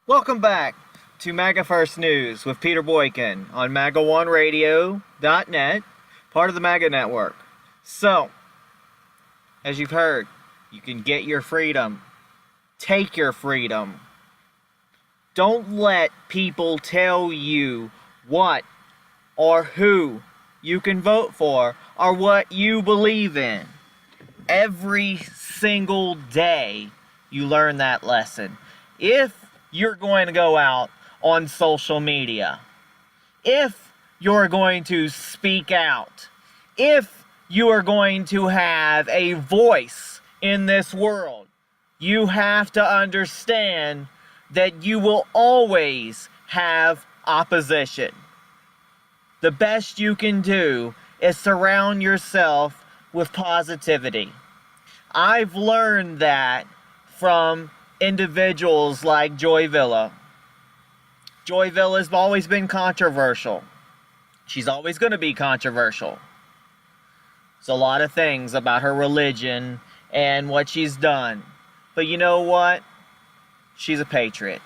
Welcome back to Maga First News with Peter Boykin on MAGA1Radio.net, part of the MAGA network. So, as you've heard, you can get your freedom. Take your freedom. Don't let people tell you what or who you can vote for or what you believe in. Every single day you learn that lesson. If you're going to go out on social media, if you're going to speak out, if you are going to have a voice in this world, you have to understand that you will always have opposition. The best you can do is surround yourself with positivity. I've learned that from individuals like Joy Villa. Joy Villa has always been controversial. She's always going to be controversial. There's a lot of things about her religion and what she's done. But you know what? She's a patriot.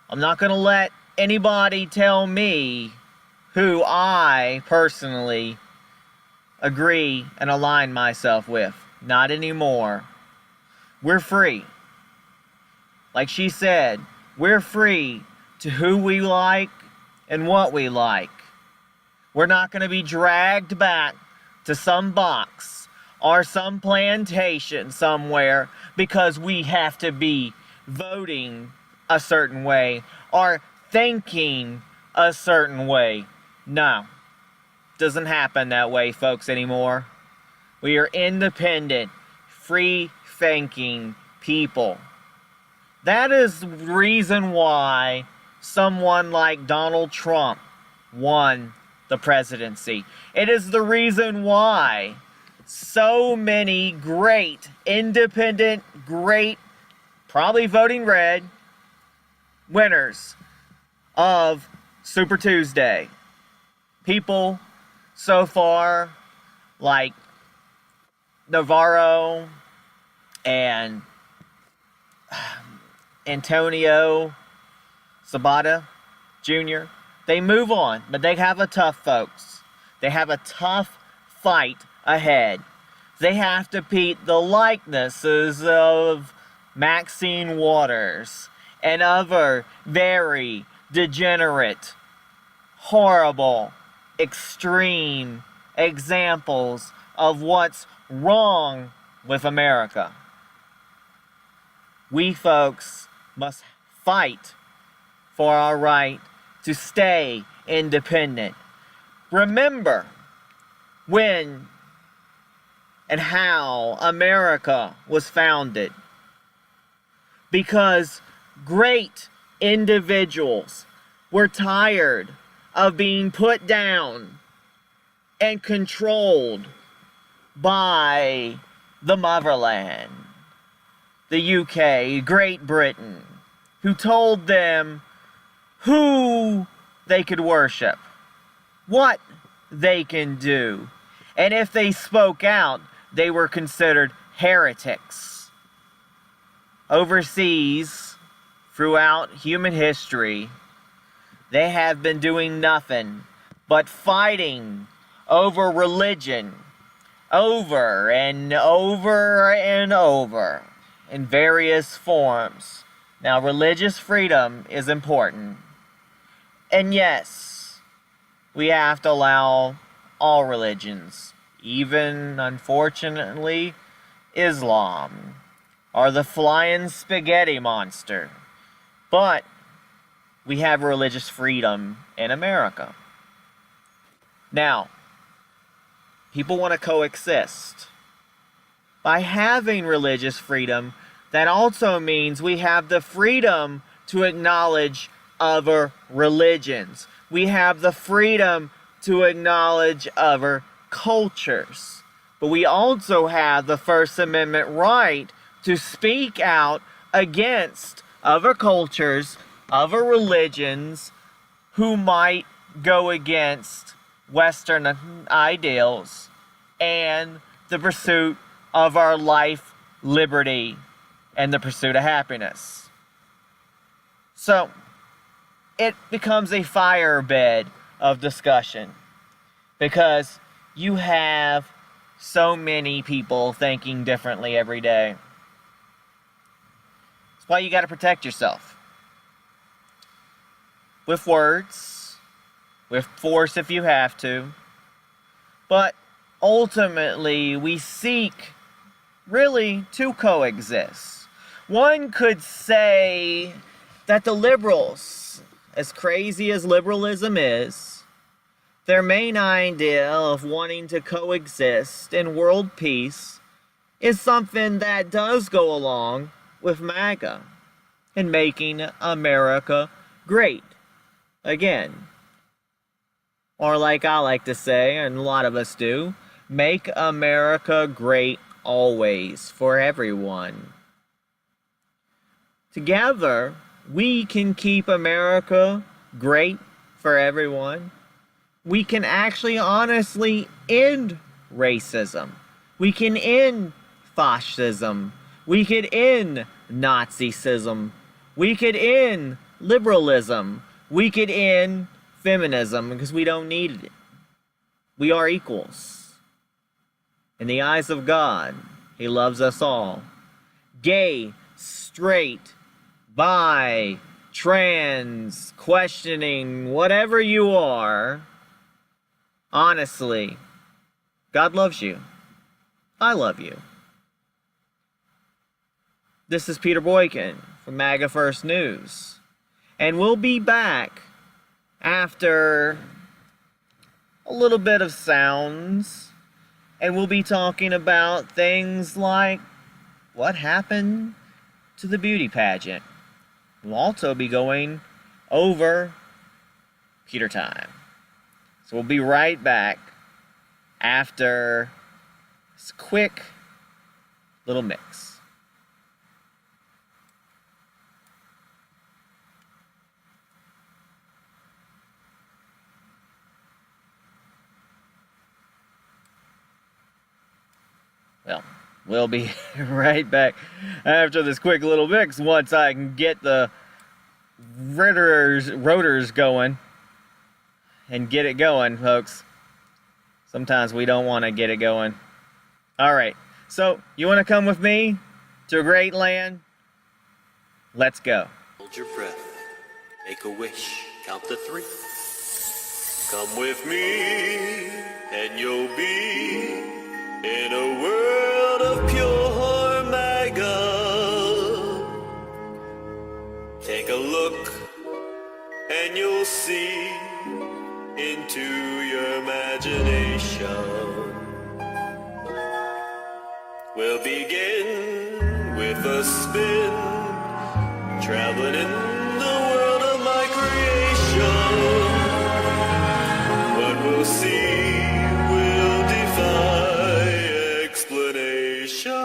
I'm not going to let anybody tell me who I personally agree and align myself with. Not anymore. We're free. Like she said, we're free to who we like and what we like. We're not going to be dragged back to some box or some plantation somewhere because we have to be voting a certain way or thinking a certain way. No. Doesn't happen that way, folks, anymore. We are independent, free-thinking people. That is the reason why someone like Donald Trump won the presidency. It is the reason why so many great, independent, great, probably voting red, winners of Super Tuesday. People so far like Navarro and Antonio Sabata Jr., they move on, but they have a tough, folks. They have a tough fight ahead. They have to beat the likenesses of Maxine Waters and other very degenerate, horrible, extreme examples of what's wrong with America. We folks must fight for our right to stay independent. Remember when and how America was founded. Because great individuals were tired of being put down and controlled by the motherland, the UK, Great Britain, who told them who they could worship, what they can do, and if they spoke out, they were considered heretics. Overseas, throughout human history, they have been doing nothing but fighting over religion, over and over and over, in various forms. Now, religious freedom is important. And yes, we have to allow all religions, even, unfortunately, Islam, or the flying spaghetti monster. But we have religious freedom in America. Now, people want to coexist. By having religious freedom, that also means we have the freedom to acknowledge other religions. We have the freedom to acknowledge other cultures. But we also have the First Amendment right to speak out against other cultures, other religions, who might go against Western ideals and the pursuit of our life, liberty, and the pursuit of happiness. So, it becomes a firebed of discussion because you have so many people thinking differently every day. That's why you got to protect yourself. With words, with force if you have to, but ultimately we seek really to coexist. One could say that the liberals, as crazy as liberalism is, their main idea of wanting to coexist in world peace is something that does go along with MAGA and making America great again. Or like I like to say, and a lot of us do, make America great always for everyone. Together, we can keep America great for everyone. We can actually honestly end racism. We can end fascism. We could end Nazism. We could end liberalism. We could end feminism because we don't need it. We are equals. In the eyes of God, He loves us all. Gay, straight, bi, trans, questioning, whatever you are, honestly, God loves you. I love you. This is Peter Boykin from Maga First News. And we'll be back after a little bit of sounds. And we'll be talking about things like what happened to the beauty pageant. We'll also be going over Peter time. So we'll be right back after this quick little mix. Well, we'll be right back after this quick little mix once I can get the rotors going and get it going, folks. Sometimes we don't want to get it going. Alright, so you want to come with me to a great land? Let's go. Hold your breath, make a wish, count to 3. Come with me and you'll be in a world of pure MAGA. Take a look and you'll see into your imagination. We'll begin with a spin, traveling in the world of my creation. What we'll see will defy explanation.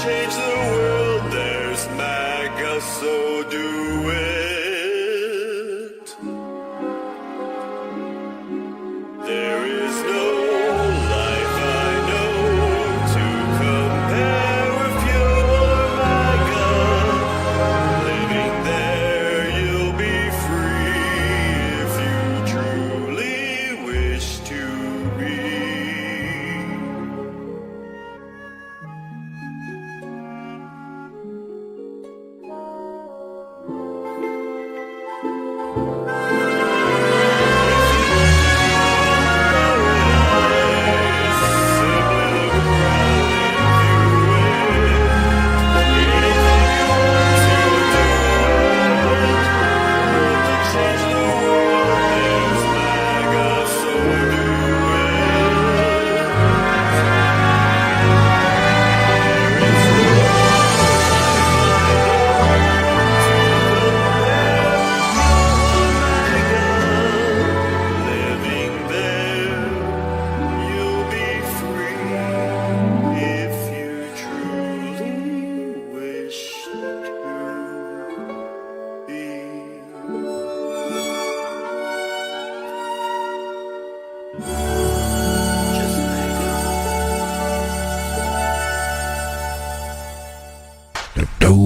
Change the world, there's MAGA, so do it. This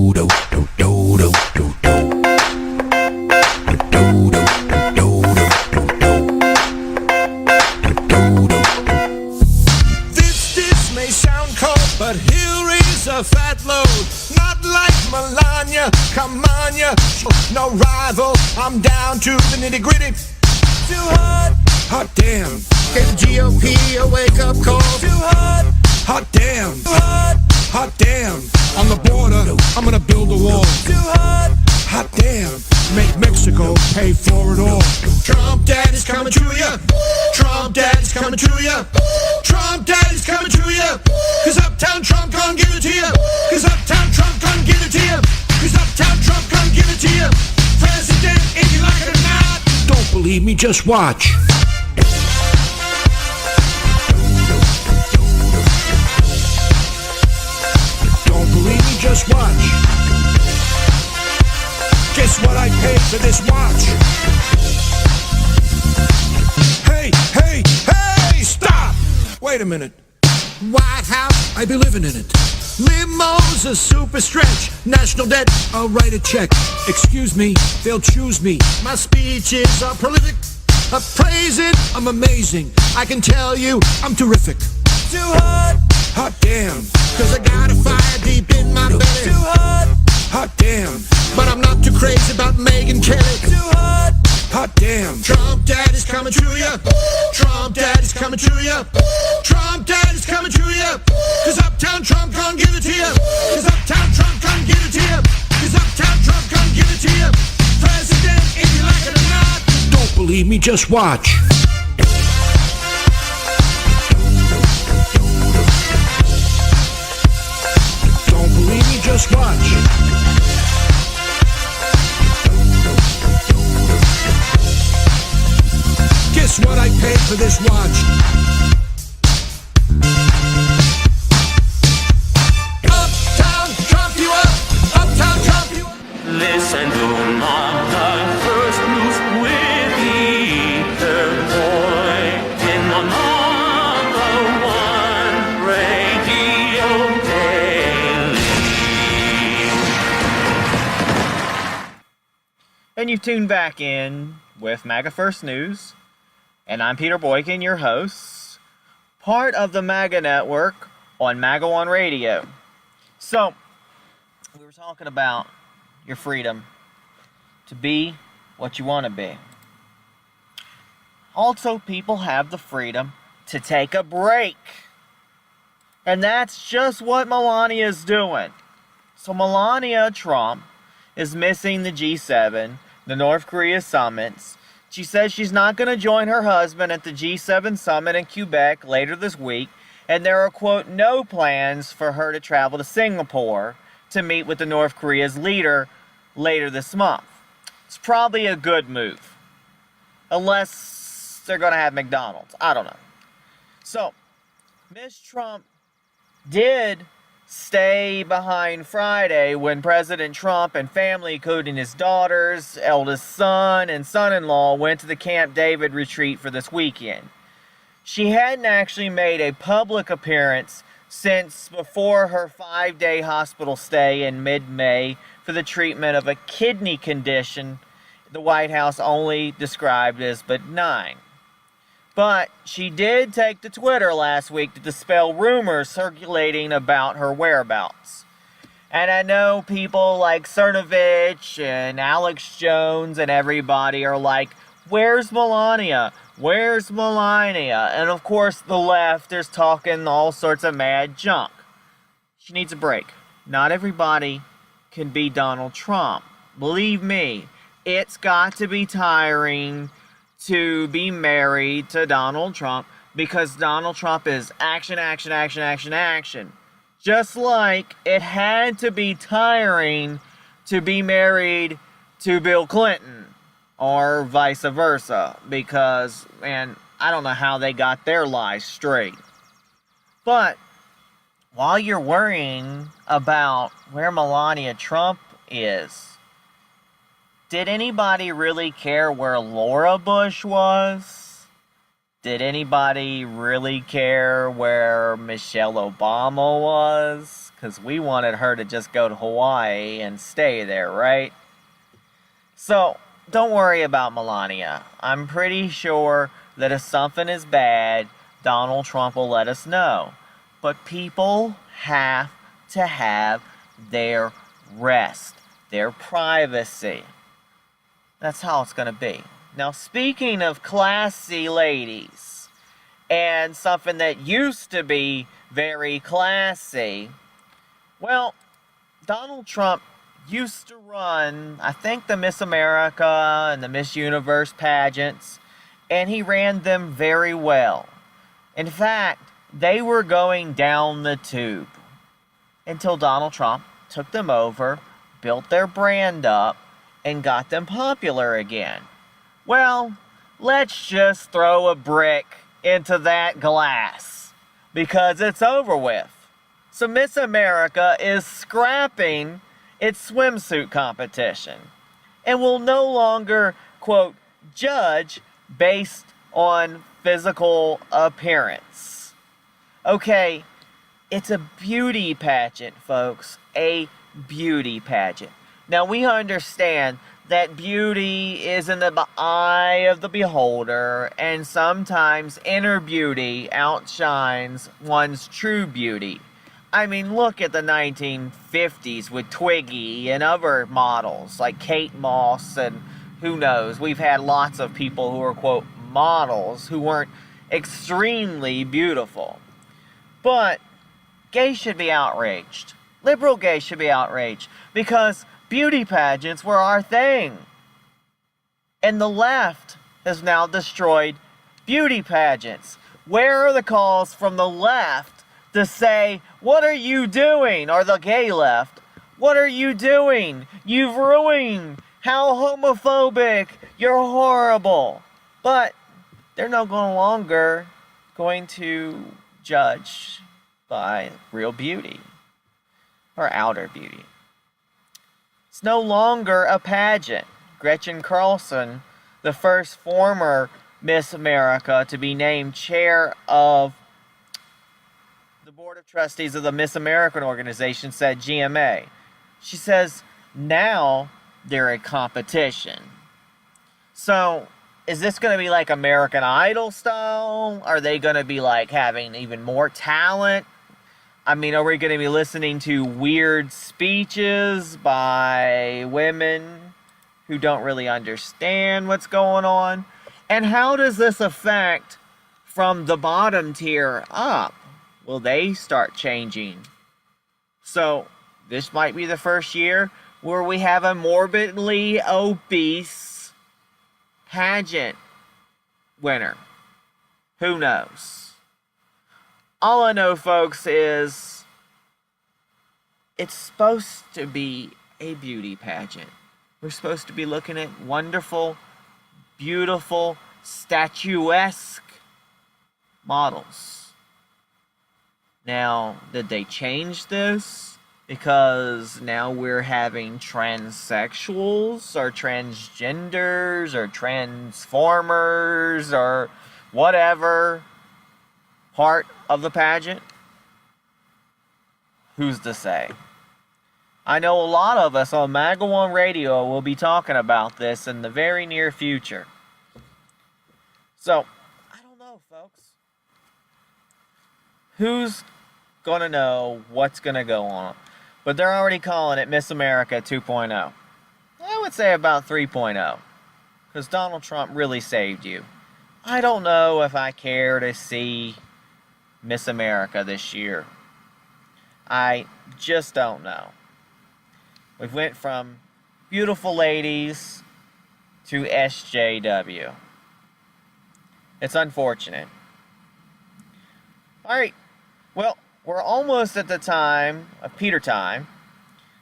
may sound cold, but here is a fat load. Not like Melania, come on ya. No rival, I'm down to the nitty gritty. Too hot, hot damn. Gave the GOP a wake up call. Too hot, hot damn. Too hot, hot damn. On the border, I'm gonna build a wall. Too hot damn. Make Mexico pay for it all. Trump daddy's coming to ya. Trump daddy's coming to ya. Trump daddy's coming to ya. Cause Uptown Trump gon' give it to ya. Cause Uptown Trump gon' give it to ya. Cause Uptown Trump gon' give it to ya. President, if you like it or not. Don't believe me, just watch. Don't believe me, just watch. Guess what I paid for this watch? Hey, stop! Wait a minute. White House, I be living in it. Limos a super stretch. National debt, I'll write a check. Excuse me, they'll choose me. My speeches are prolific. I'm praising, I'm amazing. I can tell you, I'm terrific. Too hot, hot damn. Cause I got a fire deep in my belly. Too hot damn. But I'm not too crazy about Megyn Kelly. Too hot damn. Trump daddy's coming to ya. Trump daddy's coming to ya. Trump daddy's coming to ya. Cause Uptown Trump gon' give it to ya. Cause Uptown Trump gon' give it to ya. Cause Uptown Trump gon' give it to ya. President, if you like it or not. Don't believe me, just watch. Don't believe me, just watch. Guess what I paid for this watch? Uptown Trump you up! Uptown Trump you up! Listen to Maga First News with Peter Boykin on #1 Radio Daily. And you've tuned back in with Maga First News. And I'm Peter Boykin, your host, part of the MAGA network on MAGA One Radio. So, we were talking about your freedom to be what you want to be. Also, people have the freedom to take a break. And that's just what Melania is doing. So Melania Trump is missing the G7, the North Korea summits. She says she's not going to join her husband at the G7 summit in Quebec later this week, and there are, quote, no plans for her to travel to Singapore to meet with the North Korea's leader later this month. It's probably a good move. Unless they're going to have McDonald's. I don't know. So, Miss Trump did stay behind Friday when President Trump and family, including his daughters, eldest son, and son-in-law, went to the Camp David retreat for this weekend. She hadn't actually made a public appearance since before her 5-day hospital stay in mid-May for the treatment of a kidney condition the White House only described as benign. But she did take to Twitter last week to dispel rumors circulating about her whereabouts. And I know people like Cernovich and Alex Jones and everybody are like, where's Melania? Where's Melania? And of course the left is talking all sorts of mad junk. She needs a break. Not everybody can be Donald Trump. Believe me, it's got to be tiring to be married to Donald Trump because Donald Trump is action, action, action, action, action. Just like it had to be tiring to be married to Bill Clinton or vice versa because, man, I don't know how they got their lies straight. But while you're worrying about where Melania Trump is, did anybody really care where Laura Bush was? Did anybody really care where Michelle Obama was? because we wanted her to just go to Hawaii and stay there, right? So, don't worry about Melania. I'm pretty sure that if something is bad, Donald Trump will let us know. But people have to have their rest, their privacy. That's how it's going to be. Now, speaking of classy ladies, and something that used to be very classy, well, Donald Trump used to run, I think, the Miss America and the Miss Universe pageants, and he ran them very well. In fact, they were going down the tube until Donald Trump took them over, built their brand up, and got them popular again. Well, let's just throw a brick into that glass, because it's over with. So Miss America is scrapping its swimsuit competition and will no longer, quote, judge based on physical appearance. Okay, it's a beauty pageant, folks. A beauty pageant. Now, we understand that beauty is in the eye of the beholder, and sometimes inner beauty outshines one's true beauty. I mean, look at the 1950s with Twiggy and other models like Kate Moss, and who knows, we've had lots of people who are, quote, models who weren't extremely beautiful. But gays should be outraged. Liberal gays should be outraged, because beauty pageants were our thing. And the left has now destroyed beauty pageants. Where are the calls from the left to say, what are you doing? Or the gay left, what are you doing? You've ruined. How homophobic. You're horrible. But they're no longer going to judge by real beauty or outer beauty. It's no longer a pageant. Gretchen Carlson, the first former Miss America to be named chair of the Board of Trustees of the Miss American organization, said GMA. She says, now they're a competition. So, is this going to be like American Idol style? Are they going to be like having even more talent? I mean, are we going to be listening to weird speeches by women who don't really understand what's going on? And how does this affect from the bottom tier up? Will they start changing? So, this might be the first year where we have a morbidly obese pageant winner. Who knows? All I know, folks, is it's supposed to be a beauty pageant. We're supposed to be looking at wonderful, beautiful, statuesque models. Now, did they change this? Because now we're having transsexuals, or transgenders, or transformers, or whatever part of the pageant? Who's to say? I know a lot of us on Maga One Radio will be talking about this in the very near future. So, I don't know, folks. Who's gonna know what's gonna go on? But they're already calling it Miss America 2.0. I would say about 3.0. Because Donald Trump really saved you. I don't know if I care to see Miss America this year. I just don't know. We went from beautiful ladies to SJW. It's unfortunate. Alright, well, we're almost at the time of Peter time.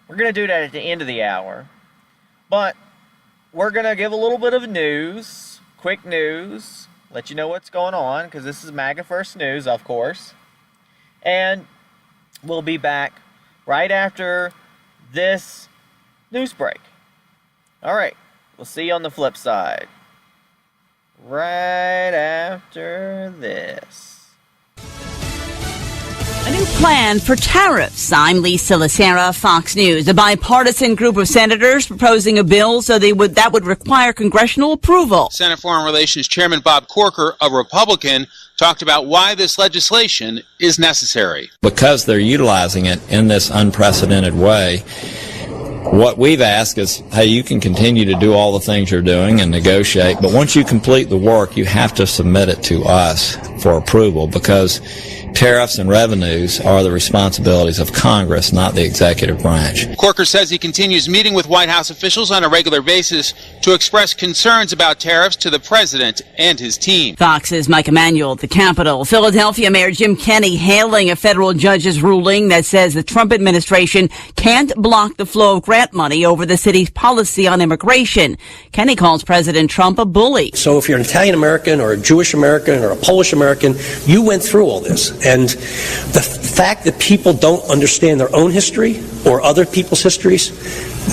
We're going to do that at the end of the hour. But we're going to give a little bit of news, quick news, let you know what's going on, because this is Maga First News, of course. And we'll be back right after this news break. Alright, we'll see you on the flip side. Right after this. A new plan for tariffs. I'm Lisa Lacera, Fox News. A bipartisan group of senators proposing a bill that would require congressional approval. Senate Foreign Relations Chairman Bob Corker, a Republican, talked about why this legislation is necessary. Because they're utilizing it in this unprecedented way, what we've asked is, hey, you can continue to do all the things you're doing and negotiate, but once you complete the work, you have to submit it to us for approval, because tariffs and revenues are the responsibilities of Congress, not the executive branch. Corker says he continues meeting with White House officials on a regular basis to express concerns about tariffs to the president and his team. Fox's Mike Emanuel at the Capitol. Philadelphia Mayor Jim Kenney hailing a federal judge's ruling that says the Trump administration can't block the flow of grant money over the city's policy on immigration. Kenney calls President Trump a bully. So if you're an Italian American or a Jewish American or a Polish American, you went through all this. And the fact that people don't understand their own history or other people's histories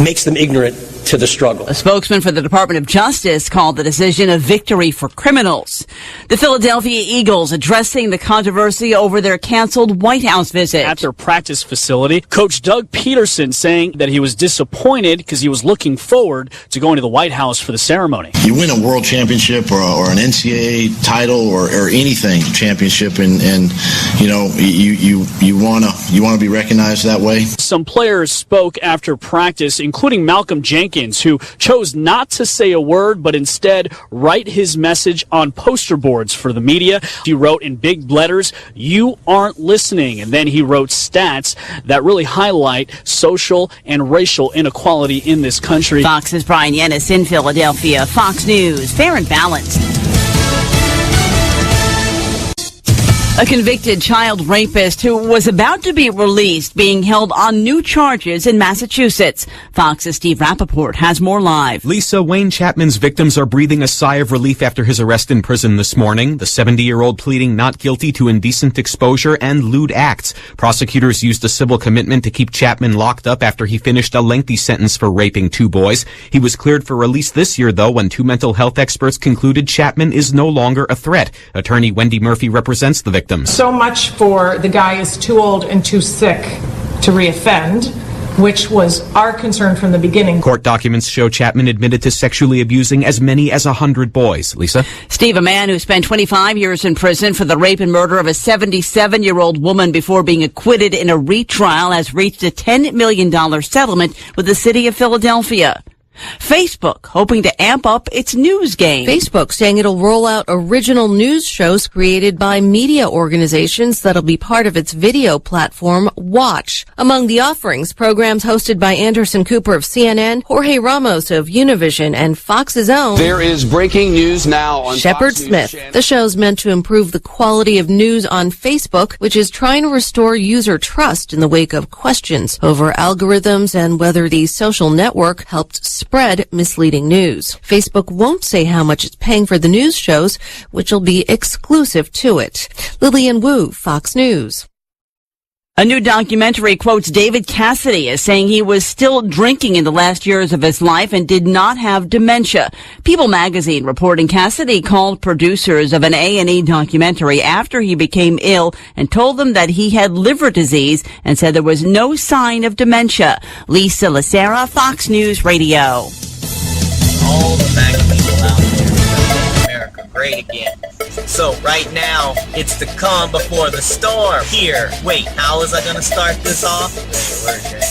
makes them ignorant to the struggle. A spokesman for the Department of Justice called the decision a victory for criminals. The Philadelphia Eagles addressing the controversy over their canceled White House visit. At their practice facility, Coach Doug Peterson saying that he was disappointed because he was looking forward to going to the White House for the ceremony. You win a world championship or an NCAA title or anything championship, and you know you want to be recognized that way. Some players spoke after practice, including Malcolm Jenkins, who chose not to say a word, but instead write his message on poster boards for the media. He wrote in big letters, "You aren't listening." And then he wrote stats that really highlight social and racial inequality in this country. Fox's Brian Yennis in Philadelphia. Fox News, fair and balanced. A convicted child rapist who was about to be released being held on new charges in Massachusetts. Fox's Steve Rappaport has more live. Lisa, Wayne Chapman's victims are breathing a sigh of relief after his arrest in prison this morning. The 70-year-old pleading not guilty to indecent exposure and lewd acts. Prosecutors used a civil commitment to keep Chapman locked up after he finished a lengthy sentence for raping two boys. He was cleared for release this year, though, when two mental health experts concluded Chapman is no longer a threat. Attorney Wendy Murphy represents the victims. So much for the guy is too old and too sick to reoffend, which was our concern from the beginning. Court documents show Chapman admitted to sexually abusing as many as 100 boys. Lisa? Steve, a man who spent 25 years in prison for the rape and murder of a 77-year-old woman before being acquitted in a retrial has reached a $10 million settlement with the city of Philadelphia. Facebook hoping to amp up its news game. Facebook saying it'll roll out original news shows created by media organizations that'll be part of its video platform, Watch. Among the offerings, programs hosted by Anderson Cooper of CNN, Jorge Ramos of Univision, and Fox's own. There is breaking news now on Shepard Fox Smith. News. The show's meant to improve the quality of news on Facebook, which is trying to restore user trust in the wake of questions over algorithms and whether the social network helped spread misleading news. Facebook won't say how much it's paying for the news shows, which will be exclusive to it. Lillian Wu, Fox News. A new documentary quotes David Cassidy as saying he was still drinking in the last years of his life and did not have dementia. People magazine reporting Cassidy called producers of an A&E documentary after he became ill and told them that he had liver disease and said there was no sign of dementia. Lisa Lacera, Fox News Radio. All the MAGA people out there, America great again. So right now, it's the calm before the storm. Here, wait, how was I gonna start this off?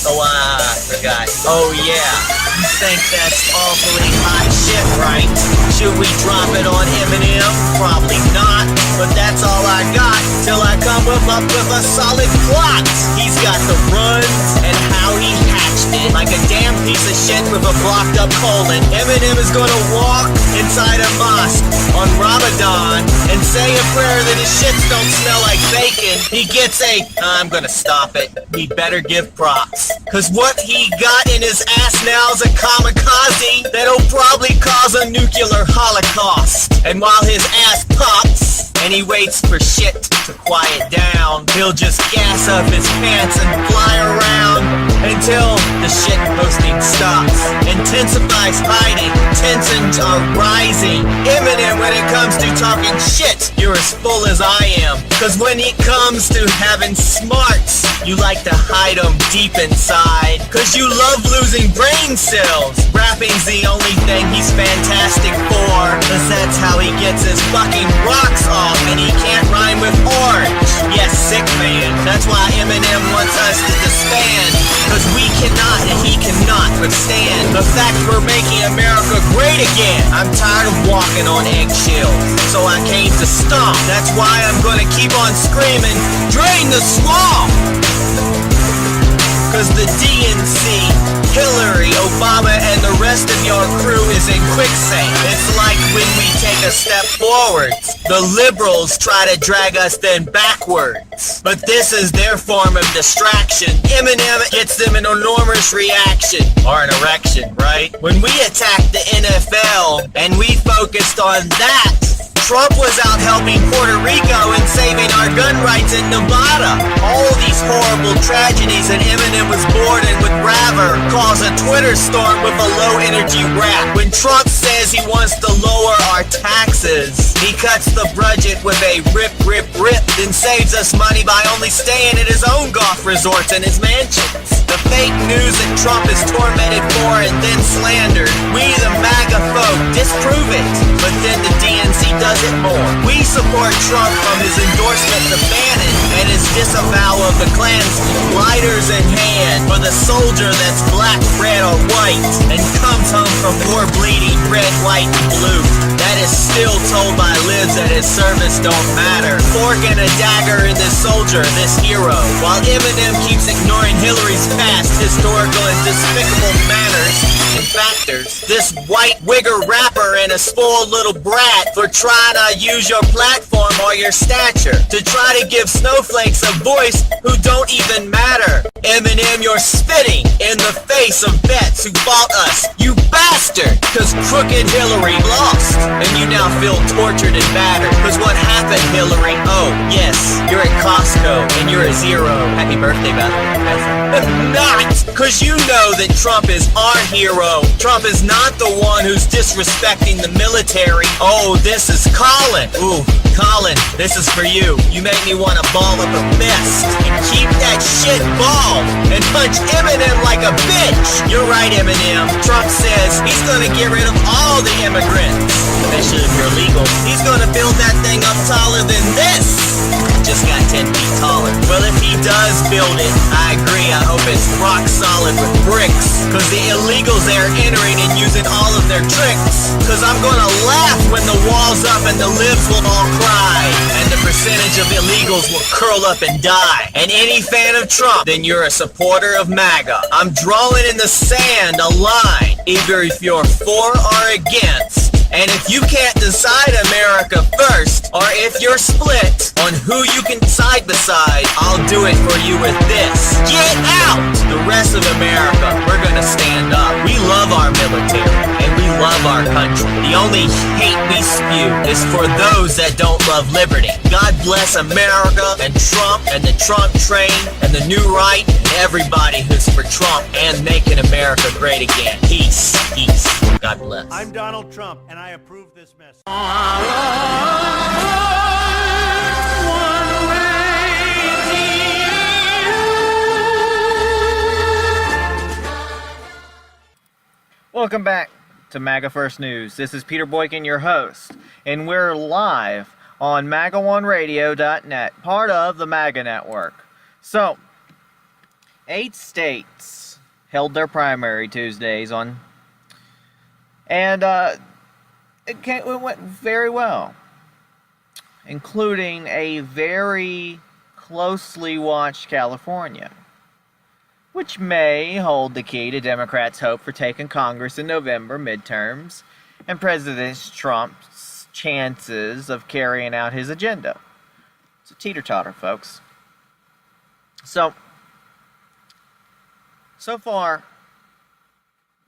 Oh, I forgot. Oh yeah, you think that's awfully hot shit, right? Should we drop it on Eminem? Probably not, but that's all I got till I come up with a solid plot. He's got the runs and how he hatched it like a damn piece of shit with a blocked up colon. Eminem is gonna walk inside a mosque on Ramadan and say a prayer that his shits don't smell like bacon. He gets I'm gonna stop it. He better give props. Cause what he got in his ass now is a kamikaze that'll probably cause a nuclear holocaust. And while his ass pops and he waits for shit to quiet down, he'll just gas up his pants and fly around until the shit posting stops. Intensifies fighting, tensions are rising. Eminem, when it comes to talking shit, you're as full as I am. Cause when it comes to having smarts, you like to hide them deep inside. Cause you love losing brain cells. Rapping's the only thing he's fantastic for. Cause that's how he gets his fucking rocks off, and he can't rhyme with orange. Yes, sick man. That's why Eminem wants us to disband. Cause we cannot and he cannot withstand the fact we're making America great again. I'm tired of walking on eggshells, so I came to stomp. That's why I'm gonna keep on screaming, drain the swamp! Cause the DNC, Hillary, Obama, and the rest of your crew is in quicksand. It's like when we take a step forwards, the liberals try to drag us then backwards. But this is their form of distraction. Eminem gets them an enormous reaction, or an erection, right? When we attacked the NFL, and we focused on that, Trump was out helping Puerto Rico and saving our gun rights in Nevada. All these horrible tragedies, and Eminem was bored and would rather cause a Twitter storm with a low-energy rap. When Trump says he wants to lower our taxes, he cuts the budget with a rip, then saves us money by only staying at his own golf resorts and his mansions. The fake news that Trump is tormented for and then slandered, we the MAGA folk disprove it, but then the DNC does it more. We support Trump from his endorsement to Bannon and his disavowal of the Klansmen. Lighters in hand for the soldier that's black, red, or white and comes home from war bleeding red, white, and blue. That is still told by libs that his service don't matter. Fork and a dagger in this soldier, this hero. While Eminem keeps ignoring Hillary's past, historical, and despicable manners and factors. This white wigger rapper and a spoiled little brat for trying to use your platform or your stature to try to give snowflakes a voice who don't even matter. Eminem, you're spitting in the face of vets who fought us, you bastard! Cause crooked Hillary lost, and you now feel tortured and battered. Cause what happened, Hillary? Oh, yes, you're at Costco, and you're a zero. Happy birthday, by the way. Not! Cause you know that Trump is our hero. Trump is not the one who's disrespecting the military. Oh, this is Colin. Ooh, Colin, this is for you. You make me want to ball up a fist and keep that shit balled and punch Eminem like a bitch. You're right, Eminem. Trump says he's gonna get rid of all the immigrants, especially if you're legal. He's gonna build that thing up taller than this. Just got 10 feet taller. Well, if he does build it, I agree. I hope it's rock solid with bricks. Cause the illegals there are entering and using all of their tricks. Cause I'm gonna laugh when the wall's up and the libs will all cry. And the percentage of illegals will curl up and die. And any fan of Trump, then you're a supporter of MAGA. I'm drawing in the sand a line, either if you're for or against. And if you can't decide America first, or if you're split on who you can side beside, I'll do it for you with this. Get out! The rest of America, we're gonna stand up. We love our military, and we love our country. The only hate we spew is for those that don't love liberty. God bless America, and Trump, and the Trump train, and the new right, and everybody who's for Trump, and making America great again. Peace. Peace. God bless. I'm Donald Trump, and I approve this message. Welcome back to Maga First News. This is Peter Boykin, your host, and we're live on MAGA1Radio.net, part of the MAGA network. So, 8 states held their primary Tuesdays on, and it went very well, including a very closely watched California, which may hold the key to Democrats' hope for taking Congress in November midterms and President Trump's chances of carrying out his agenda. It's a teeter-totter, folks. So far,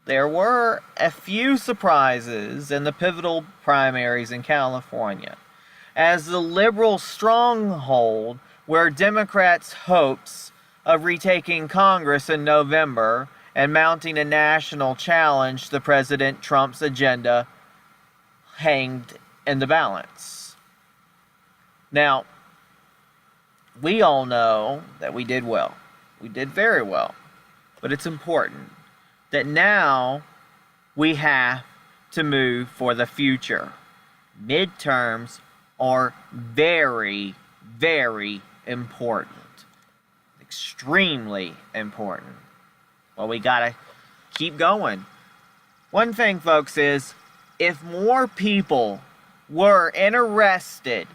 there were a few surprises in the pivotal primaries in California, as the liberal stronghold where Democrats' hopes of retaking Congress in November and mounting a national challenge to President Trump's agenda hanged in the balance. Now, we all know that we did well. We did very well. But it's important that now we have to move for the future. Midterms are very, very important. Extremely important. Well, we gotta keep going. One thing, folks, is if more people were interested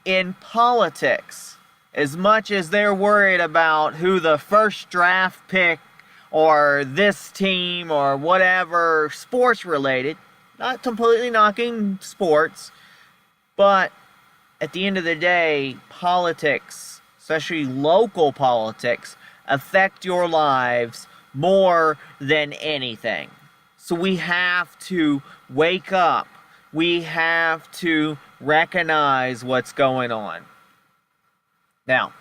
in politics as much as they're worried about who the first draft pick or this team or whatever sports related, not completely knocking sports, but at the end of the day, politics, especially local politics, affect your lives more than anything. So we have to wake up. We have to recognize what's going on. Now,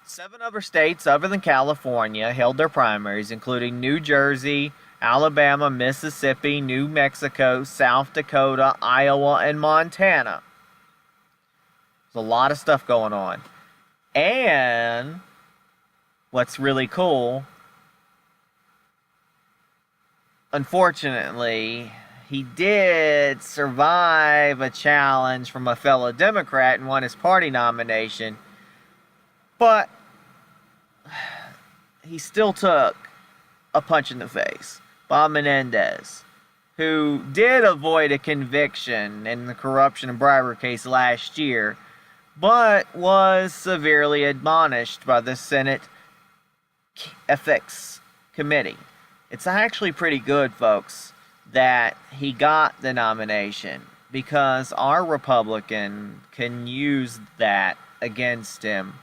7 other states other than California held their primaries, including New Jersey, Alabama, Mississippi, New Mexico, South Dakota, Iowa, and Montana. There's a lot of stuff going on. And what's really cool, unfortunately, he did survive a challenge from a fellow Democrat and won his party nomination, but he still took a punch in the face. Bob Menendez, who did avoid a conviction in the corruption and bribery case last year, but was severely admonished by the Senate Ethics Committee. It's actually pretty good, folks, that he got the nomination, because our Republican can use that against him.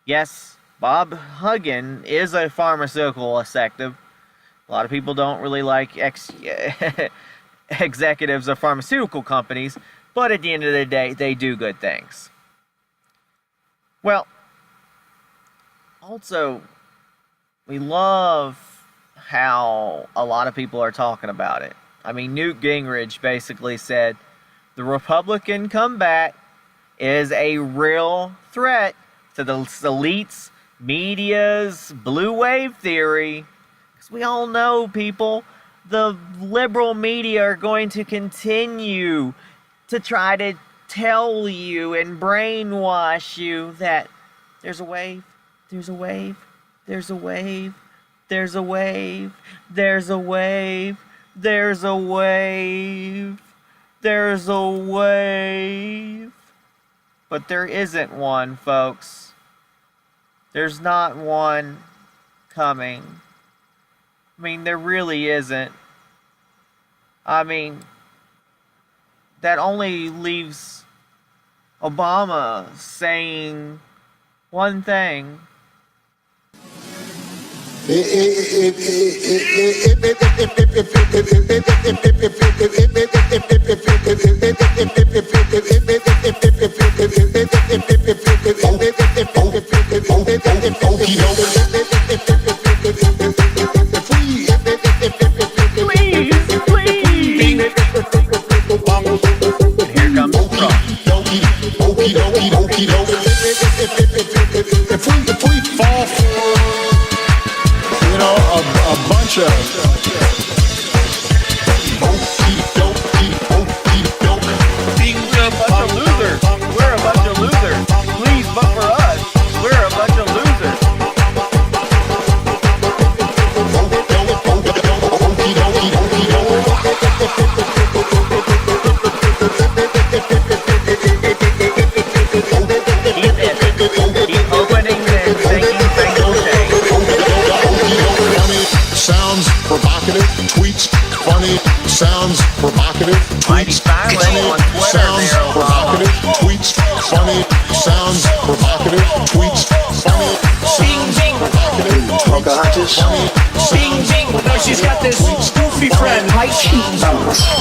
Yes, Bob Huggin is a pharmaceutical executive. A lot of people don't really like executives of pharmaceutical companies, but at the end of the day, they do good things. Well, also, we love how a lot of people are talking about it. I mean, Newt Gingrich basically said the Republican comeback is a real threat to the elites, media's blue wave theory. Because we all know, people, the liberal media are going to continue to try to tell you and brainwash you that there's a wave, there's a wave, there's a wave, there's a wave, there's a wave, there's a wave, there's a wave. But there isn't one, folks. There's not one coming. I mean, there really isn't. I mean, that only leaves Obama saying one thing. If we fall for, a bunch of We're a bunch of losers. We're a bunch of losers. Please vote for us. We're a bunch of losers. Keep opening and making single change. Sounds provocative, tweets funny, sounds provocative, tweets funny, sounds provocative, tweets funny, sounds provocative, tweets funny, sounds provocative, Pocahontas. Bing, bing. No, she's got this goofy friend.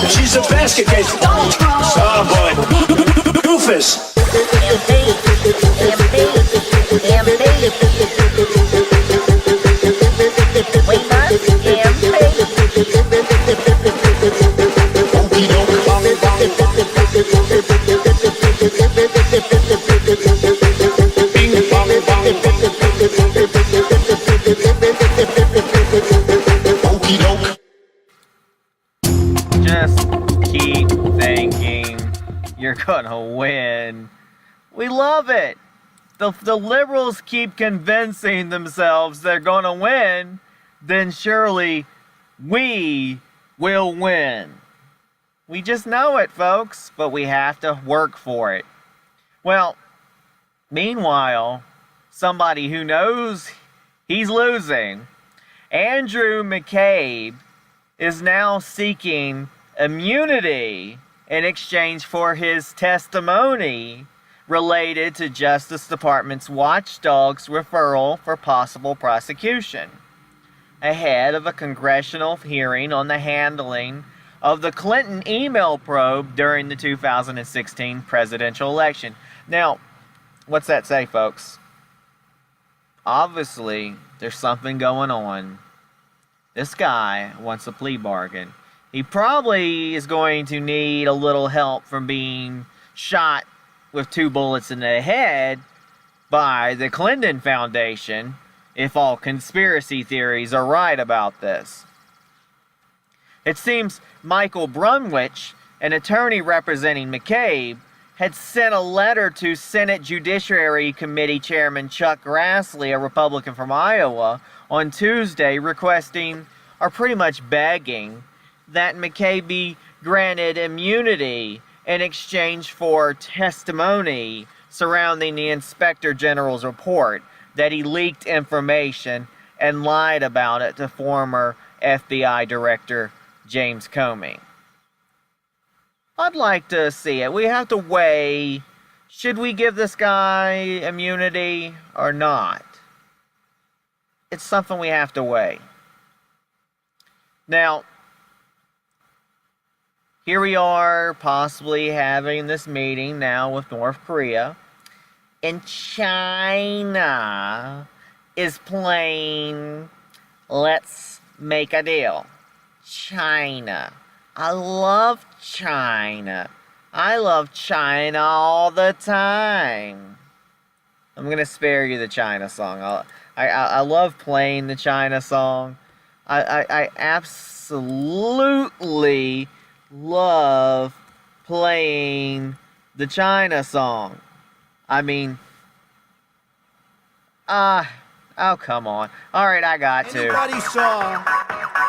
She's a basket case. Oh, boy. Goofus. gonna win. We love it. The liberals keep convincing themselves they're gonna win, then surely we will win. We just know it, folks, but we have to work for it. Well, meanwhile, somebody who knows he's losing, Andrew McCabe, is now seeking immunity in exchange for his testimony related to Justice Department's watchdog's referral for possible prosecution, ahead of a congressional hearing on the handling of the Clinton email probe during the 2016 presidential election. Now, what's that say, folks? Obviously, there's something going on. This guy wants a plea bargain. He probably is going to need a little help from being shot with 2 bullets in the head by the Clinton Foundation, if all conspiracy theories are right about this. It seems Michael Brunwich, an attorney representing McCabe, had sent a letter to Senate Judiciary Committee Chairman Chuck Grassley, a Republican from Iowa, on Tuesday requesting, or pretty much begging, that McCabe be granted immunity in exchange for testimony surrounding the Inspector General's report that he leaked information and lied about it to former FBI Director James Comey. I'd like to see it. We have to weigh, should we give this guy immunity or not? It's something we have to weigh. Now, here we are possibly having this meeting now with North Korea, and China is playing let's make a deal. China. I love China. I love China all the time. I'm going to spare you the China song. I love playing the China song. I absolutely love playing the China song. I mean, oh, come on. All right, I got to. Anybody saw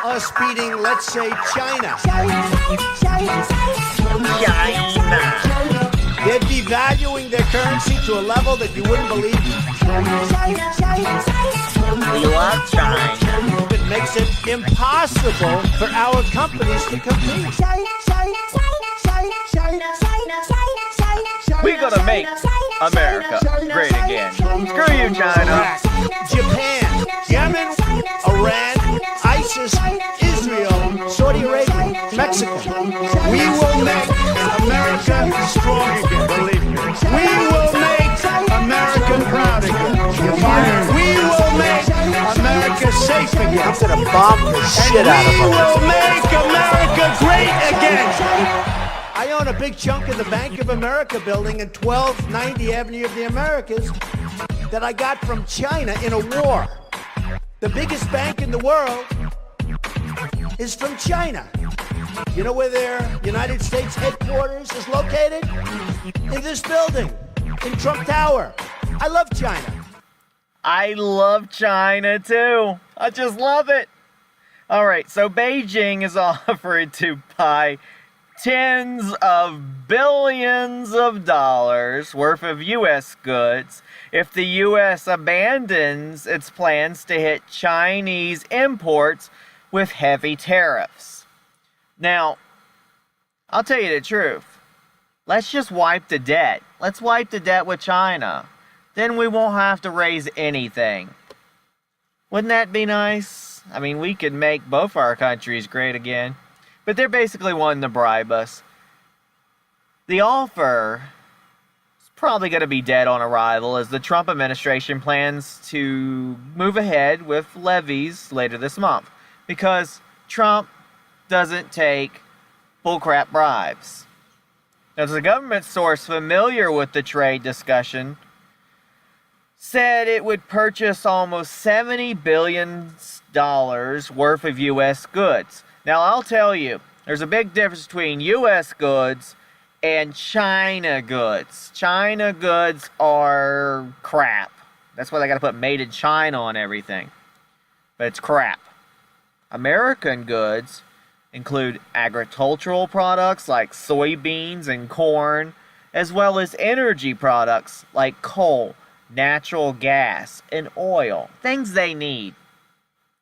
us beating, let's say, China? They're devaluing their currency to a level that you wouldn't believe. We love China. It makes it impossible for our companies to compete. We gotta make America great again. Screw you, China. Japan, Yemen, Iran, ISIS, Israel, Saudi Arabia, Mexico. We will make America strong again, believe me. We will make America proud again. We will make America safe again. I'm gonna bomb the shit out of them. We will make America great again. I own a big chunk of the Bank of America building at 1290 Avenue of the Americas that I got from China in a war. The biggest bank in the world is from China. You know where their United States headquarters is located? In this building, in Trump Tower. I love China. I love China too. I just love it. All right, so Beijing is offered to buy tens of billions of dollars worth of U.S. goods if the U.S. abandons its plans to hit Chinese imports with heavy tariffs. Now, I'll tell you the truth. Let's just wipe the debt. Let's wipe the debt with China. Then we won't have to raise anything. Wouldn't that be nice? I mean, we could make both our countries great again. But they're basically wanting to bribe us. The offer is probably going to be dead on arrival as the Trump administration plans to move ahead with levies later this month. Because Trump doesn't take bullcrap bribes. As a government source familiar with the trade discussion said it would purchase almost $70 billion worth of U.S. goods. Now, I'll tell you, there's a big difference between U.S. goods and China goods. China goods are crap. That's why they got to put made in China on everything. But it's crap. American goods include agricultural products like soybeans and corn, as well as energy products like coal, natural gas, and oil. Things they need.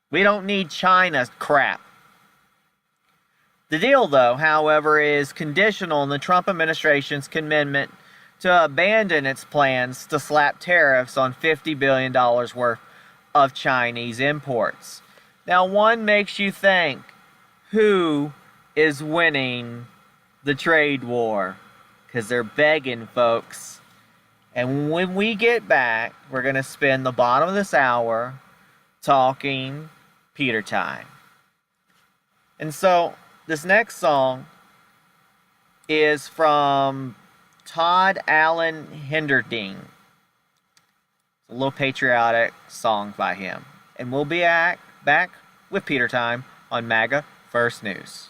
We don't need China's crap. The deal, though, however, is conditional on the Trump administration's commitment to abandon its plans to slap tariffs on $50 billion worth of Chinese imports. Now, one makes you think, who is winning the trade war? Because they're begging, folks. And when we get back, we're going to spend the bottom of this hour talking Peter time. And so, this next song is from Todd Allen Hinderding. It's a little patriotic song by him. And we'll be back with Peter Time on Maga First News.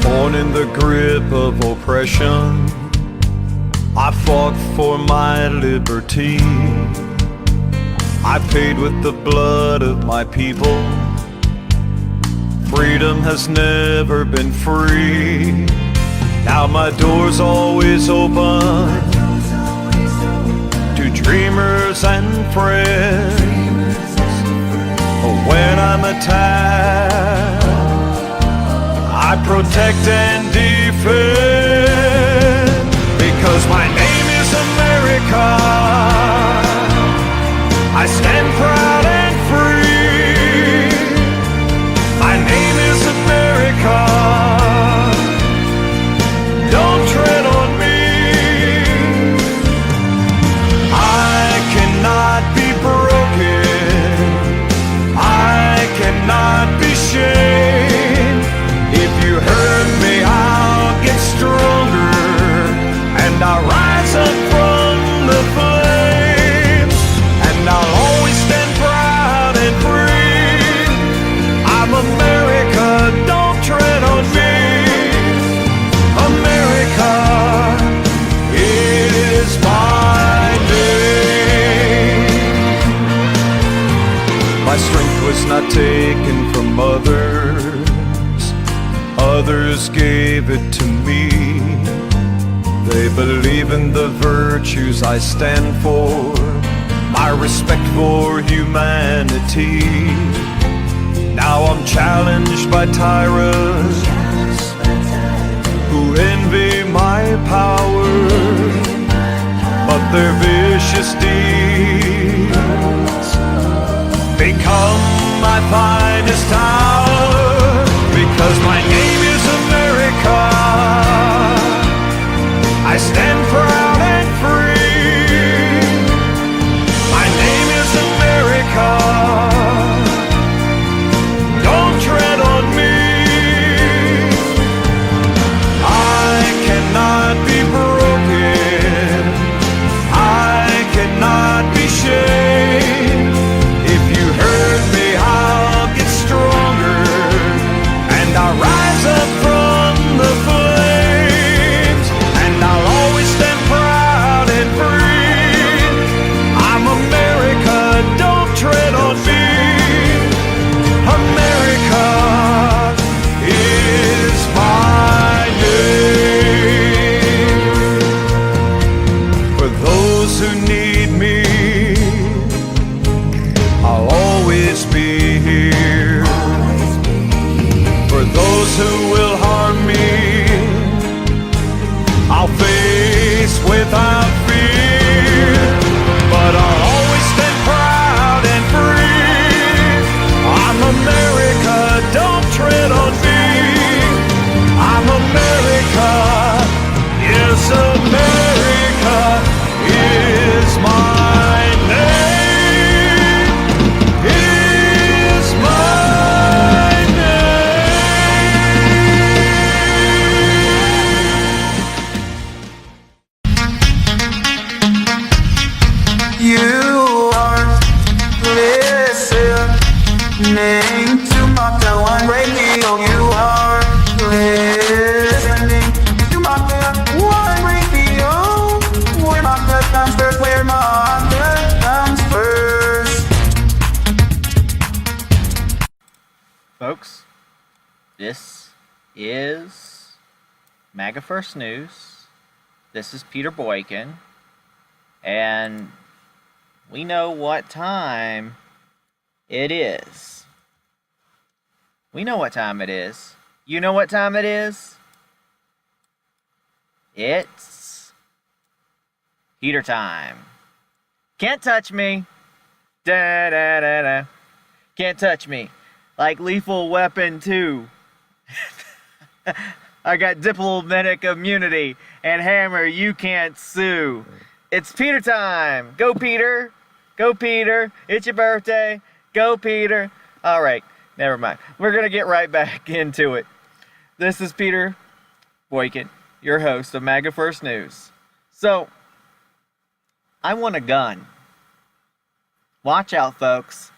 Born in the grip of oppression, I fought for my liberty. I paid with the blood of my people. Freedom has never been free. Now my door's always open to dreamers and friends. When I'm attacked, I protect and defend, because my name is America. I stand proud and free. My name is America. Don't tread on me. I cannot be broken. I cannot be shamed. If you hurt me, I'll get stronger, and I'll rise up from the flames, and I'll always stand proud and free. I'm America, don't tread on me. America is my name. My strength was not taken from others gave it to me. They believe in the virtues I stand for, my respect for humanity. Now I'm challenged by tyrants who envy my power, but their vicious deeds become my finest hour. Because my name is America, I stand proud and free. My name is America, don't tread on me. I cannot be broken, I cannot be shaken. This is Maga First News. This is Peter Boykin. And we know what time it is. We know what time it is. You know what time it is? It's heater time. Can't touch me. Da da da da. Can't touch me. Like Lethal Weapon 2. I got diplomatic immunity. And Hammer, you can't sue. It's Peter time. Go, Peter. Go, Peter. It's your birthday. Go, Peter. All right. Never mind. We're going to get right back into it. This is Peter Boykin, your host of Maga First News. So, I want a gun. Watch out, folks.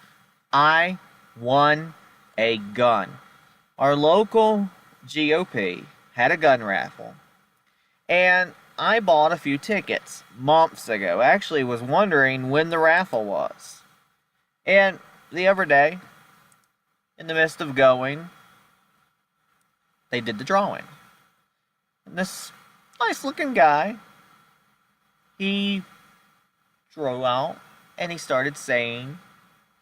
I won a gun. Our local GOP had a gun raffle. And I bought a few tickets months ago. Actually, was wondering when the raffle was. And the other day, in the midst of going, they did the drawing. And this nice-looking guy, he drew out and he started saying,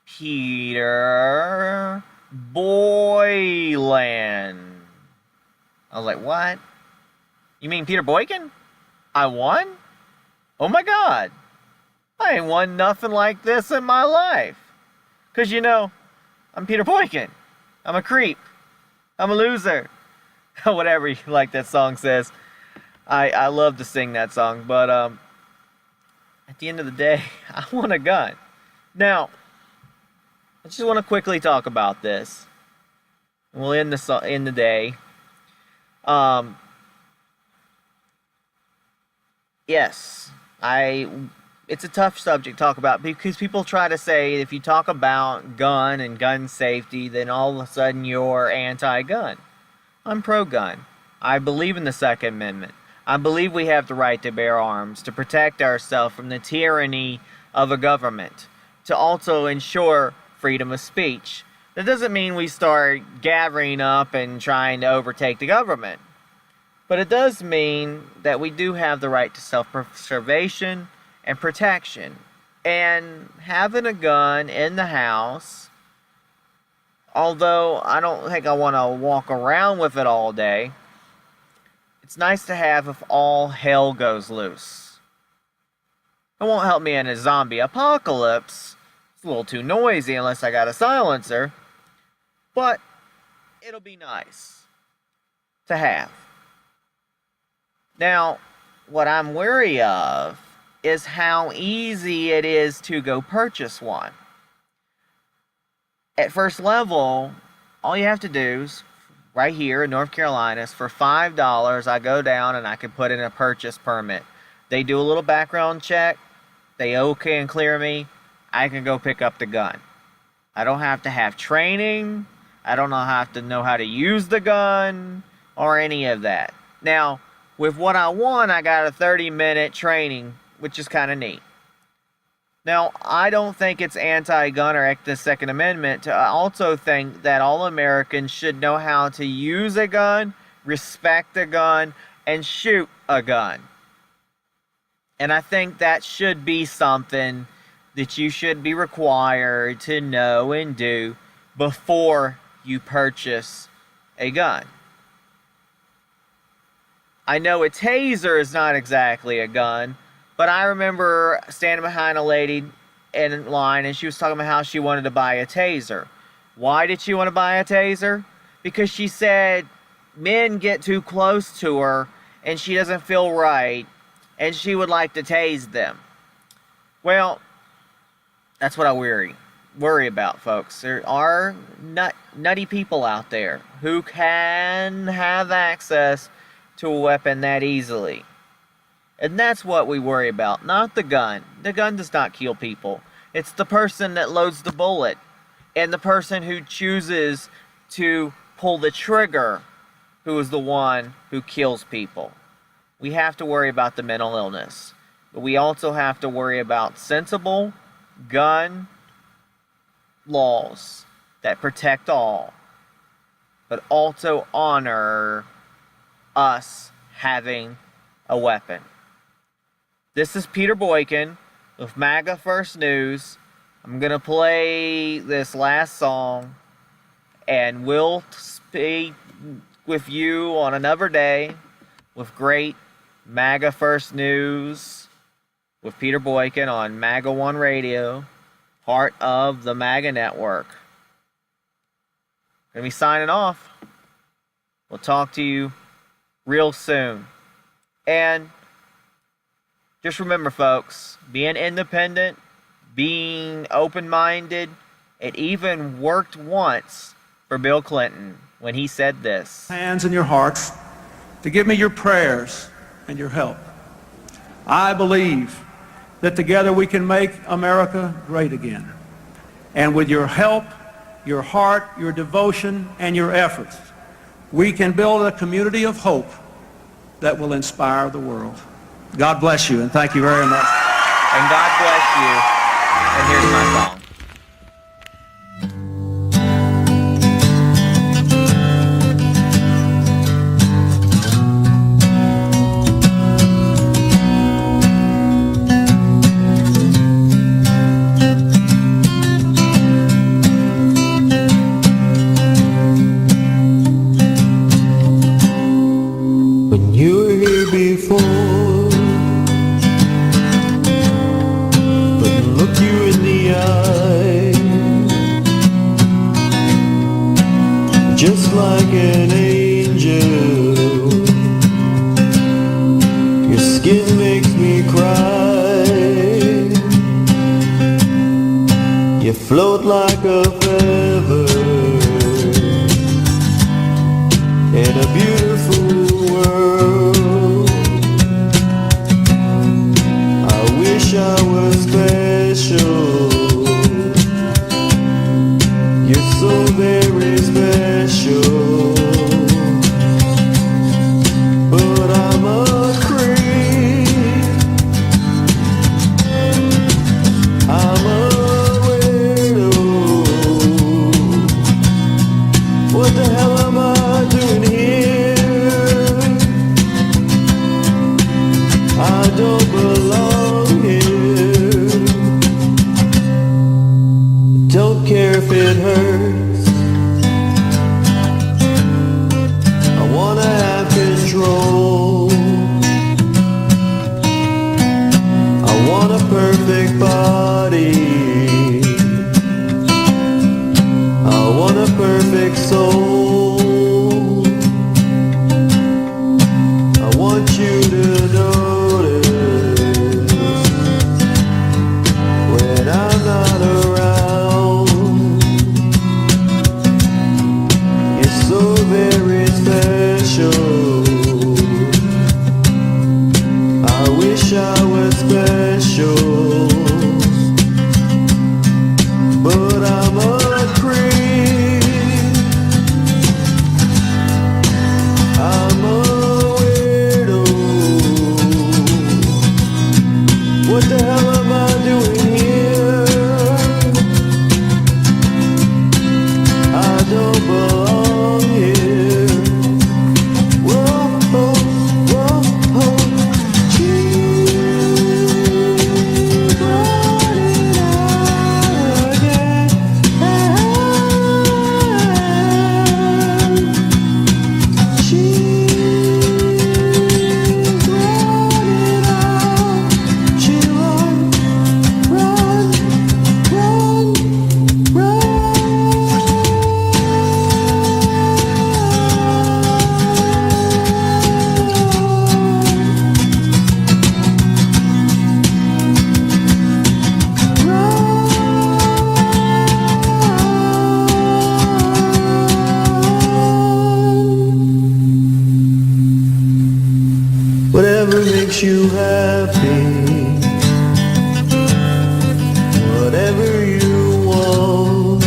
Peter Boylan. I was like, what? You mean Peter Boykin? I won? Oh my God. I ain't won nothing like this in my life. Because, you know, I'm Peter Boykin. I'm a creep. I'm a loser. Whatever, like that song says. I love to sing that song. But at the end of the day, I want a gun. Now, I just want to quickly talk about this. We'll end the day. Yes, it's a tough subject to talk about because people try to say if you talk about gun and gun safety, then all of a sudden you're anti-gun. I'm pro-gun. I believe in the Second Amendment. I believe we have the right to bear arms, to protect ourselves from the tyranny of a government, to also ensure freedom of speech. That doesn't mean we start gathering up and trying to overtake the government. But it does mean that we do have the right to self-preservation and protection. And having a gun in the house, although I don't think I want to walk around with it all day, it's nice to have if all hell goes loose. It won't help me in a zombie apocalypse. It's a little too noisy unless I got a silencer. But it'll be nice to have. Now, what I'm wary of is how easy it is to go purchase one. At first level, all you have to do is, right here in North Carolina, is for $5, I go down and I can put in a purchase permit. They do a little background check. They okay and clear me. I can go pick up the gun. I don't have to have training. I don't have to know how to use the gun or any of that. Now, with what I want, I got a 30-minute training, which is kind of neat. Now, I don't think it's anti-gun or the Second Amendment to also think that all Americans should know how to use a gun, respect a gun, and shoot a gun. And I think that should be something that you should be required to know and do before you purchase a gun. I know a taser is not exactly a gun, but I remember standing behind a lady in line and she was talking about how she wanted to buy a taser. Why did she want to buy a taser? Because she said men get too close to her and she doesn't feel right and she would like to tase them. Well, that's what I worry about, folks. There are nutty people out there who can have access to a weapon that easily. And that's what we worry about, not the gun. The gun does not kill people. It's the person that loads the bullet and the person who chooses to pull the trigger who is the one who kills people. We have to worry about the mental illness. But we also have to worry about sensible gun laws that protect all. but also honor us having a weapon. This is Peter Boykin with Maga First News. I'm going to play this last song, and we'll speak with you on another day with great Maga First News with Peter Boykin on MAGA One Radio, part of the MAGA Network. Gonna be signing off. We'll talk to you real soon. And just remember, folks, being independent, being open-minded, it even worked once for Bill Clinton when he said this. Hands in your hearts to give me your prayers and your help. I believe that together we can make America great again. And with your help, your heart, your devotion, and your efforts, we can build a community of hope that will inspire the world. God bless you, and thank you very much. And God bless you. And here's my song. Just like an angel, your skin makes me cry. You float like a feather in a beautiful world. I wish I was special. You're so very special, but I'm a creep. I'm a widow. What the hell am I doing here? I don't belong here. Don't care if it hurts. I wanna have control. I want a perfect body. I want a perfect soul. I want you to notice when I'm not around. You're so very special. I wish I was special, but I'm a creep. I'm a widow. What the hell am I doing here? I don't belong here. Whoa, whoa, whoa, whoa. Keep running out again. She's running out. She run, run, run, run. Whatever makes you happy, whatever you want.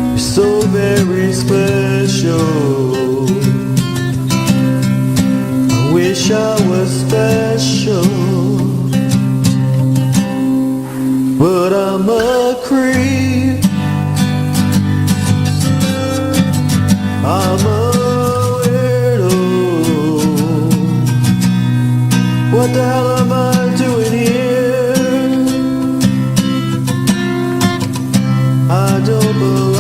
You're so very special. I wish I was special, but I'm a creep. I doing here? I don't believe